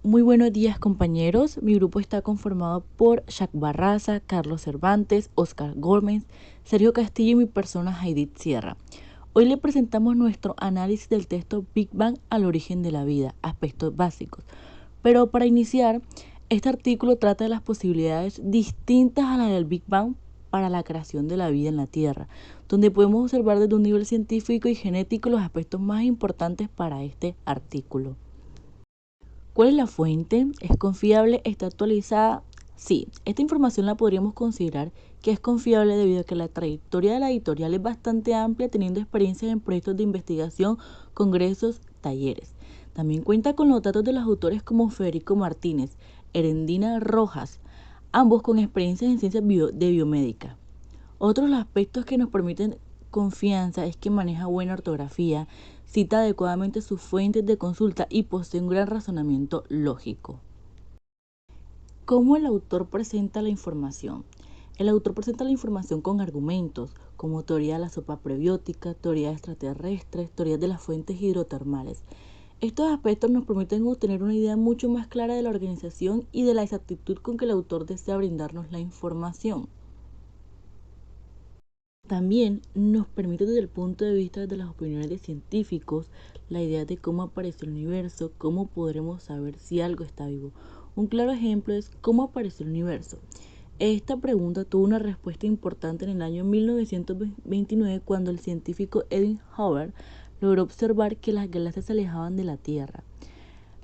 Muy buenos días, compañeros. Mi grupo está conformado por Jacques Barraza, Carlos Cervantes, Oscar Gómez, Sergio Castillo y mi persona Jaidith Sierra. Hoy le presentamos nuestro análisis del texto Big Bang al origen de la vida, aspectos básicos. Pero para iniciar, este artículo trata de las posibilidades distintas a las del Big Bang para la creación de la vida en la Tierra, donde podemos observar desde un nivel científico y genético los aspectos más importantes para este artículo. ¿Cuál es la fuente? ¿Es confiable? ¿Está actualizada? Sí, esta información la podríamos considerar que es confiable debido a que la trayectoria de la editorial es bastante amplia, teniendo experiencias en proyectos de investigación, congresos, talleres. También cuenta con los datos de los autores como Federico Martínez, Erendina Rojas, ambos con experiencias en ciencias de biomédica. Otros aspectos que nos permiten confianza es que maneja buena ortografía, cita adecuadamente sus fuentes de consulta y posee un gran razonamiento lógico. ¿Cómo el autor presenta la información? El autor presenta la información con argumentos, como teoría de la sopa prebiótica, teoría de extraterrestres, teoría de las fuentes hidrotermales. Estos aspectos nos permiten obtener una idea mucho más clara de la organización y de la exactitud con que el autor desea brindarnos la información. También nos permite desde el punto de vista de las opiniones de científicos, la idea de cómo apareció el universo, cómo podremos saber si algo está vivo. Un claro ejemplo es cómo apareció el universo. Esta pregunta tuvo una respuesta importante en el año 1929 cuando el científico Edwin Hubble logró observar que las galaxias se alejaban de la Tierra.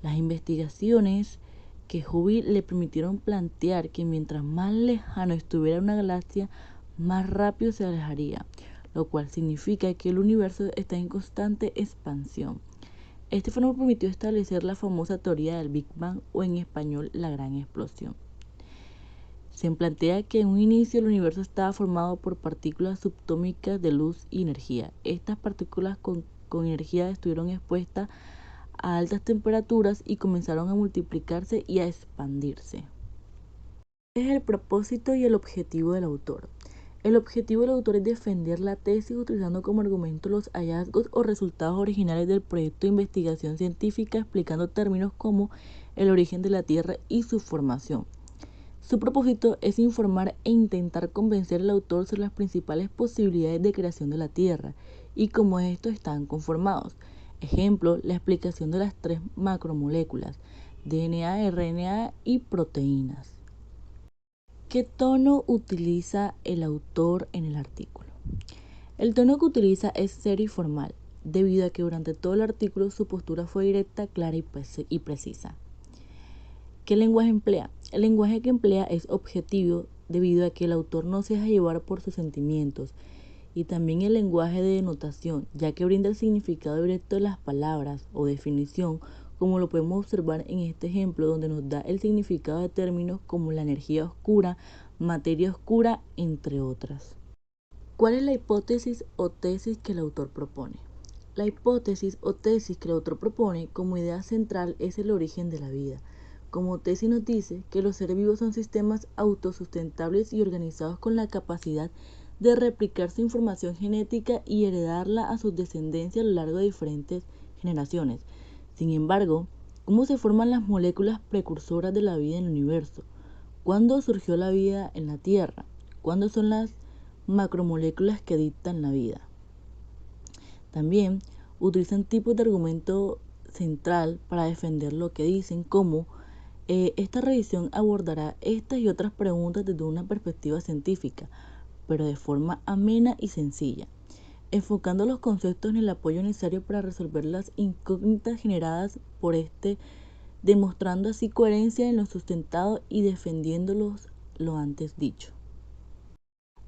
Las investigaciones que Hubble le permitieron plantear que mientras más lejano estuviera una galaxia, más rápido se alejaría, lo cual significa que el universo está en constante expansión. Este fenómeno permitió establecer la famosa teoría del Big Bang, o en español la gran explosión. Se plantea que en un inicio el universo estaba formado por partículas subatómicas de luz y energía. Estas partículas con energía estuvieron expuestas a altas temperaturas y comenzaron a multiplicarse y a expandirse. ¿Cuál es el propósito y el objetivo del autor? El objetivo del autor es defender la tesis utilizando como argumento los hallazgos o resultados originales del proyecto de investigación científica, explicando términos como el origen de la Tierra y su formación. Su propósito es informar e intentar convencer al autor sobre las principales posibilidades de creación de la Tierra y cómo estos están conformados. Ejemplo, la explicación de las 3 macromoléculas, DNA, RNA y proteínas. ¿Qué tono utiliza el autor en el artículo? El tono que utiliza es serio y formal, debido a que durante todo el artículo su postura fue directa, clara y precisa. ¿Qué lenguaje emplea? El lenguaje que emplea es objetivo debido a que el autor no se deja llevar por sus sentimientos, y también el lenguaje de denotación, ya que brinda el significado directo de las palabras o definición, como lo podemos observar en este ejemplo donde nos da el significado de términos como la energía oscura, materia oscura, entre otras. ¿Cuál es la hipótesis o tesis que el autor propone? La hipótesis o tesis que el autor propone como idea central es el origen de la vida. Como tesis nos dice que los seres vivos son sistemas autosustentables y organizados con la capacidad de replicar su información genética y heredarla a sus descendencias a lo largo de diferentes generaciones. Sin embargo, ¿cómo se forman las moléculas precursoras de la vida en el universo? ¿Cuándo surgió la vida en la Tierra? ¿Cuándo son las macromoléculas que dictan la vida? También utilizan tipos de argumento central para defender lo que dicen, como esta revisión abordará estas y otras preguntas desde una perspectiva científica, pero de forma amena y sencilla, enfocando los conceptos en el apoyo necesario para resolver las incógnitas generadas por demostrando así coherencia en lo sustentado y defendiendo lo antes dicho.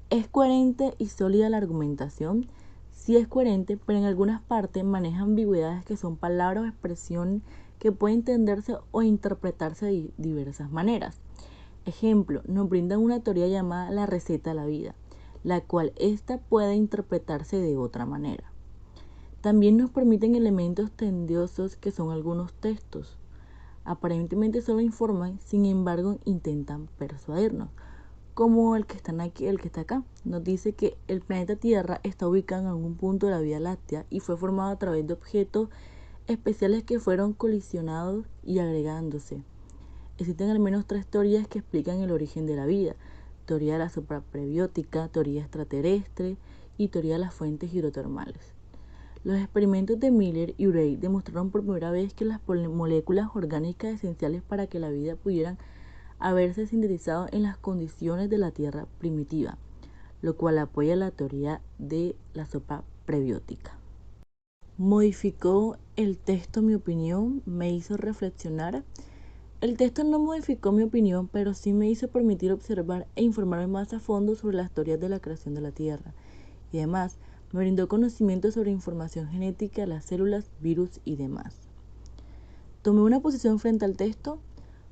¿Es coherente y sólida la argumentación? Sí es coherente, pero en algunas partes maneja ambigüedades que son palabras o expresión que pueden entenderse o interpretarse de diversas maneras. Ejemplo, nos brindan una teoría llamada la receta de la vida, la cual ésta puede interpretarse de otra manera. También nos permiten elementos tendiosos que son algunos textos. Aparentemente solo informan, sin embargo intentan persuadirnos, como el que está acá. Nos dice que el planeta Tierra está ubicado en algún punto de la Vía Láctea y fue formado a través de objetos especiales que fueron colisionados y agregándose. Existen al menos 3 teorías que explican el origen de la vida: teoría de la sopa prebiótica, teoría extraterrestre y teoría de las fuentes hidrotermales. Los experimentos de Miller y Urey demostraron por primera vez que las moléculas orgánicas esenciales para que la vida pudieran haberse sintetizado en las condiciones de la Tierra primitiva, lo cual apoya la teoría de la sopa prebiótica. ¿Modificó el texto mi opinión? ¿Me hizo reflexionar? El texto no modificó mi opinión, pero sí me hizo permitir observar e informarme más a fondo sobre las teorías de la creación de la Tierra. Y además, me brindó conocimiento sobre información genética de las células, virus y demás. ¿Tomé una posición frente al texto?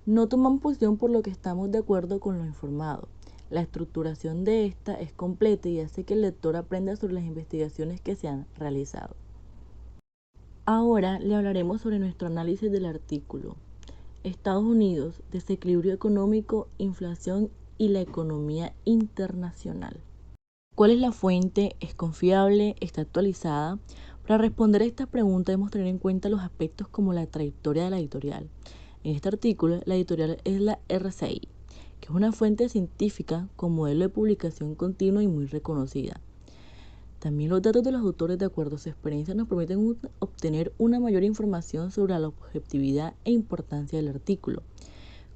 No tomamos posición por lo que estamos de acuerdo con lo informado. La estructuración de esta es completa y hace que el lector aprenda sobre las investigaciones que se han realizado. Ahora le hablaremos sobre nuestro análisis del artículo. Estados Unidos, desequilibrio económico, inflación y la economía internacional. ¿Cuál es la fuente? ¿Es confiable? ¿Está actualizada? Para responder a esta pregunta debemos tener en cuenta los aspectos como la trayectoria de la editorial. En este artículo, la editorial es la RCI, que es una fuente científica con modelo de publicación continua y muy reconocida. También los datos de los autores de acuerdo a su experiencia nos permiten obtener una mayor información sobre la objetividad e importancia del artículo,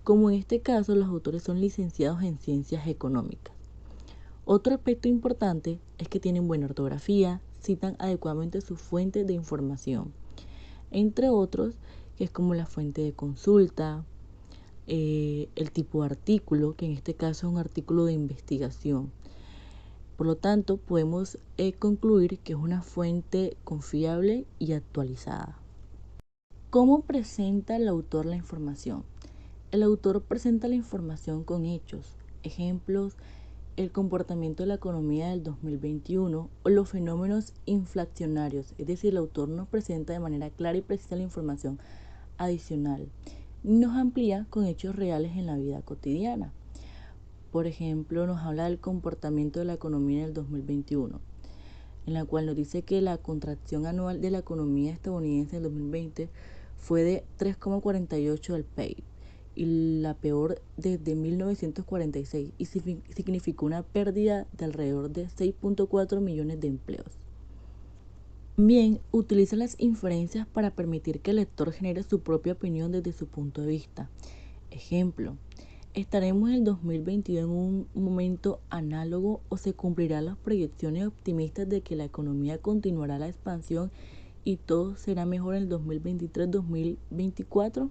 como en este caso los autores son licenciados en ciencias económicas. Otro aspecto importante es que tienen buena ortografía, citan adecuadamente sus fuentes de información, entre otros, que es como la fuente de consulta, el tipo de artículo, que en este caso es un artículo de investigación. Por lo tanto, podemos concluir que es una fuente confiable y actualizada. ¿Cómo presenta el autor la información? El autor presenta la información con hechos, ejemplos, el comportamiento de la economía del 2021 o los fenómenos inflacionarios. Es decir, el autor nos presenta de manera clara y precisa la información adicional. Nos amplía con hechos reales en la vida cotidiana. Por ejemplo, nos habla del comportamiento de la economía en el 2021, en la cual nos dice que la contracción anual de la economía estadounidense en el 2020 fue de 3,48 del PIB y la peor desde 1946 y significó una pérdida de alrededor de 6.4 millones de empleos. También utiliza las inferencias para permitir que el lector genere su propia opinión desde su punto de vista. Ejemplo, ¿estaremos en el 2022 en un momento análogo o se cumplirán las proyecciones optimistas de que la economía continuará la expansión y todo será mejor en el 2023-2024?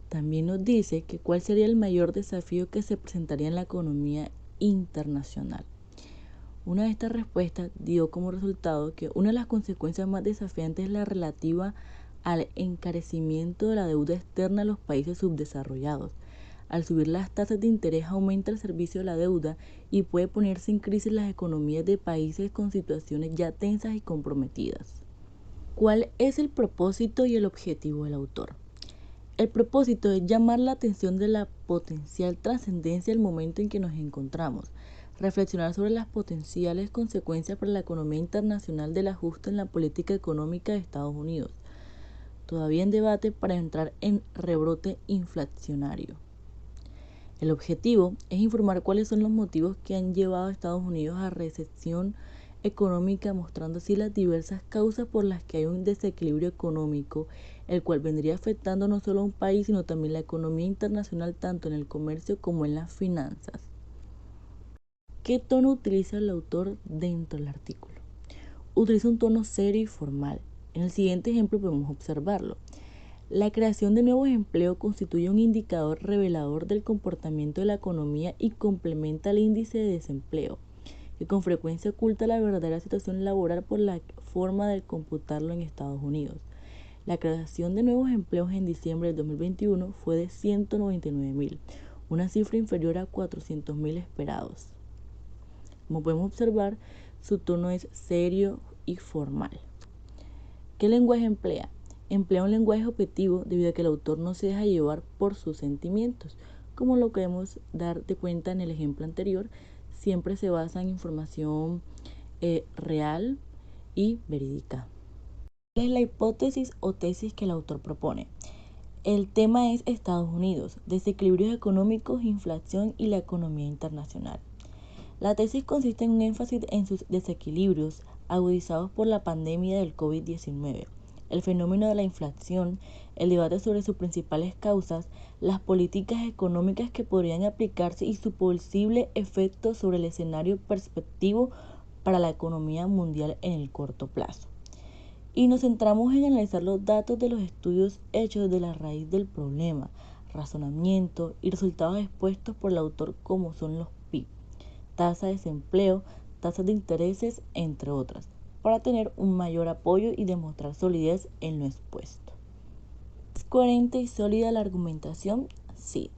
También nos dice que cuál sería el mayor desafío que se presentaría en la economía internacional. Una de estas respuestas dio como resultado que una de las consecuencias más desafiantes es la relativa al encarecimiento de la deuda externa a los países subdesarrollados. Al subir las tasas de interés aumenta el servicio de la deuda y puede ponerse en crisis las economías de países con situaciones ya tensas y comprometidas. ¿Cuál es el propósito y el objetivo del autor? El propósito es llamar la atención de la potencial trascendencia del momento en que nos encontramos, reflexionar sobre las potenciales consecuencias para la economía internacional del ajuste en la política económica de Estados Unidos, todavía en debate para entrar en rebrote inflacionario. El objetivo es informar cuáles son los motivos que han llevado a Estados Unidos a recesión económica, mostrando así las diversas causas por las que hay un desequilibrio económico, el cual vendría afectando no solo a un país, sino también la economía internacional, tanto en el comercio como en las finanzas. ¿Qué tono utiliza el autor dentro del artículo? Utiliza un tono serio y formal. En el siguiente ejemplo podemos observarlo. La creación de nuevos empleos constituye un indicador revelador del comportamiento de la economía y complementa el índice de desempleo, que con frecuencia oculta la verdadera situación laboral por la forma de computarlo en Estados Unidos. La creación de nuevos empleos en diciembre del 2021 fue de 199.000, una cifra inferior a 400.000 esperados. Como podemos observar, su tono es serio y formal. ¿Qué lenguaje emplea? Emplea un lenguaje objetivo debido a que el autor no se deja llevar por sus sentimientos. Como lo podemos dar de cuenta en el ejemplo anterior, siempre se basa en información real y verídica. ¿Cuál es la hipótesis o tesis que el autor propone? El tema es Estados Unidos, desequilibrios económicos, inflación y la economía internacional. La tesis consiste en un énfasis en sus desequilibrios agudizados por la pandemia del COVID-19, el fenómeno de la inflación, el debate sobre sus principales causas, las políticas económicas que podrían aplicarse y su posible efecto sobre el escenario perspectivo para la economía mundial en el corto plazo. Y nos centramos en analizar los datos de los estudios hechos de la raíz del problema, razonamiento y resultados expuestos por el autor como son los PIB, tasa de desempleo, tasas de intereses, entre otras, para tener un mayor apoyo y demostrar solidez en lo expuesto. ¿Es coherente y sólida la argumentación? Sí,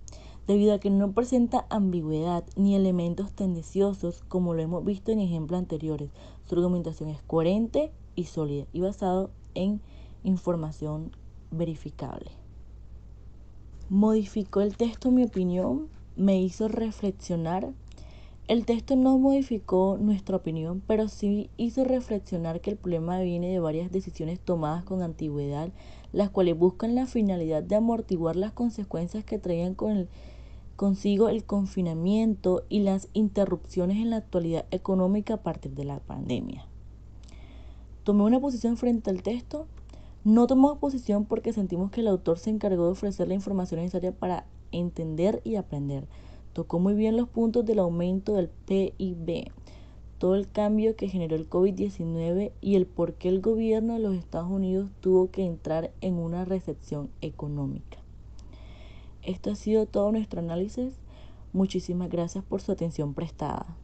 debido a que no presenta ambigüedad ni elementos tendenciosos como lo hemos visto en ejemplos anteriores. Su argumentación es coherente y sólida y basado en información verificable. ¿Modificó el texto mi opinión? ¿Me hizo reflexionar? El texto no modificó nuestra opinión, pero sí hizo reflexionar que el problema viene de varias decisiones tomadas con antigüedad, las cuales buscan la finalidad de amortiguar las consecuencias que traían consigo el confinamiento y las interrupciones en la actualidad económica a partir de la pandemia. ¿Tomé una posición frente al texto? No tomamos posición porque sentimos que el autor se encargó de ofrecer la información necesaria para entender y aprender. Tocó muy bien los puntos del aumento del PIB, todo el cambio que generó el COVID-19 y el por qué el gobierno de los Estados Unidos tuvo que entrar en una recesión económica. Esto ha sido todo nuestro análisis. Muchísimas gracias por su atención prestada.